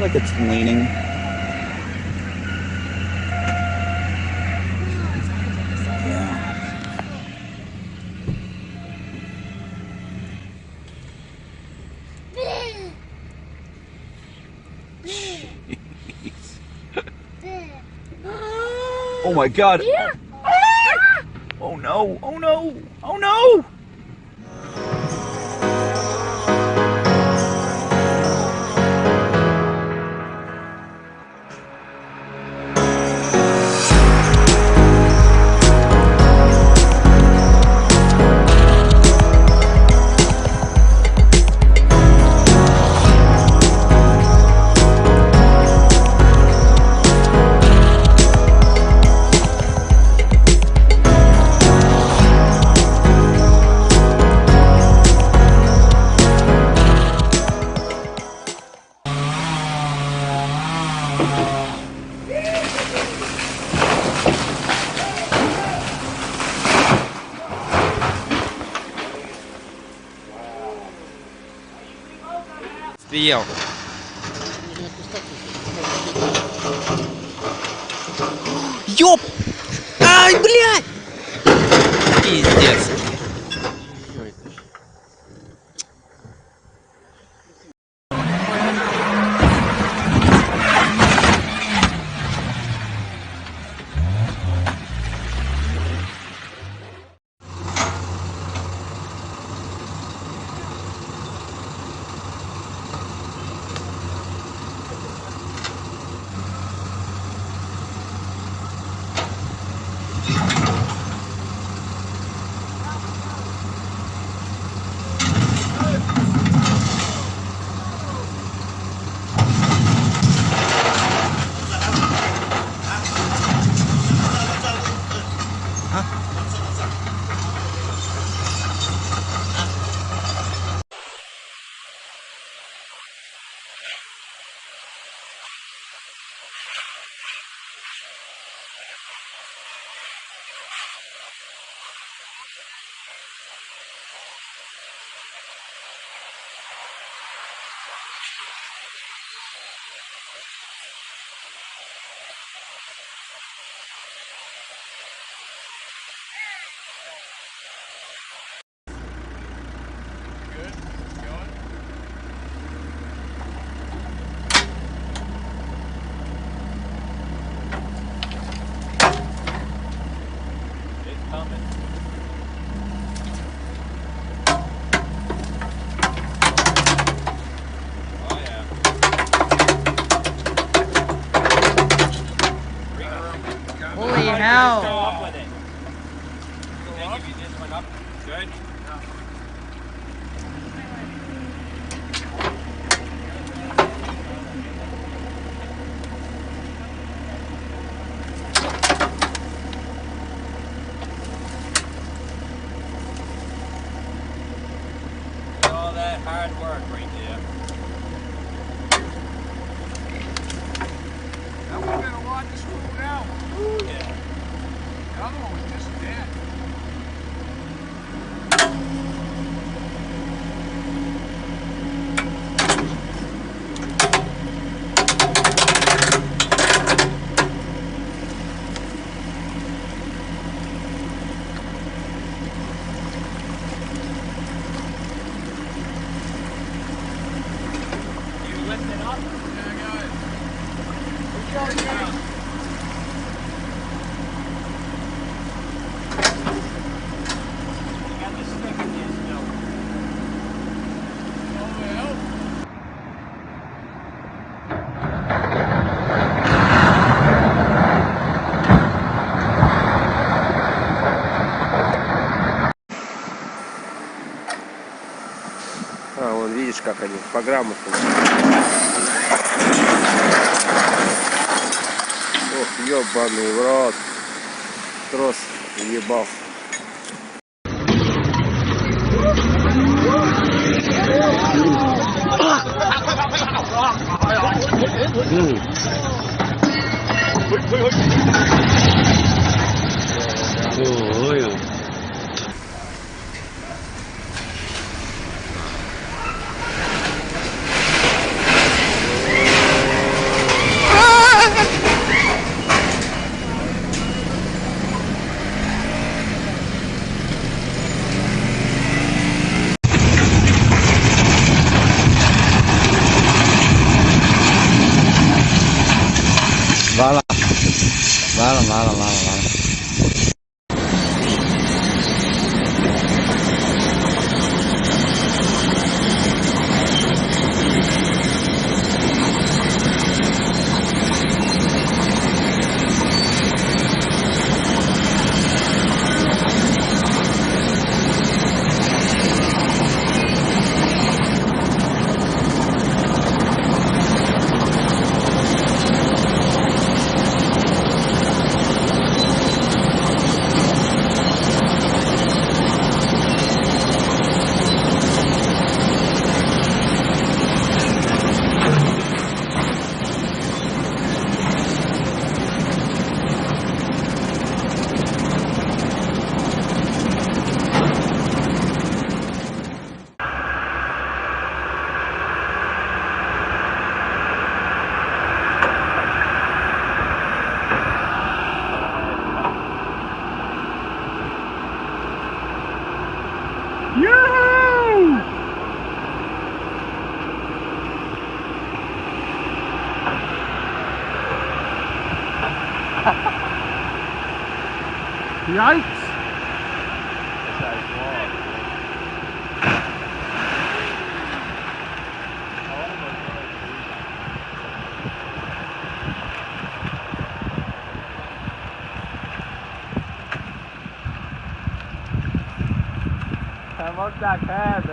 Like it's leaning. Oh my God! Oh no! Oh no! Oh no! Съел. Ёп! Ай, блядь! Пиздец. Holy hell. Go up with it. You think if you just went up, good? All that hard work right there. That would have been a lot to screw out. Yeah. The other one was just dead. You lift it up. Yeah, I got it. You got the stick in there still. Oh, well. А, вон видишь, как они по грамотам. Ох, ёбаный в рот. Трос ебал. Bala. Bala. Yikes! I love that pad.